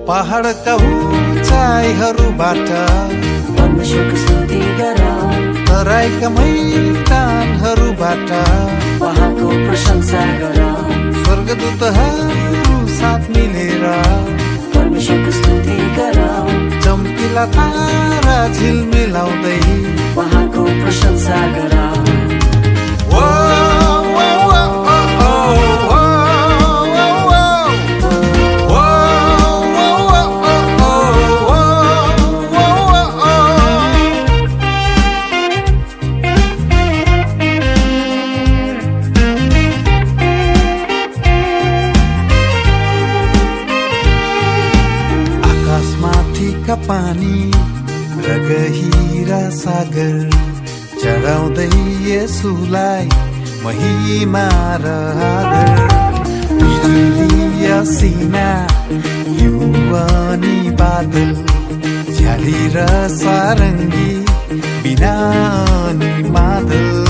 पहाडका उचाइहरूबाट परमेश्वरको स्तुति गर, तराईका मैदानहरूबाट उहाँको प्रशंसा गर, स्वर्गदूतहरू साथ मिलेर परमेश्वरको स्तुति गर, चम्किला तारा झिलमिलाउँदै उहाँको प्रशंसा गर। आकाशमाथिका पानी र गहिरा सागर चढाउँदै येशूलाई महिमा र आदर। बिजुली असिना युवानी बादल झ्याली र सारङ्गी बिना अनि मादल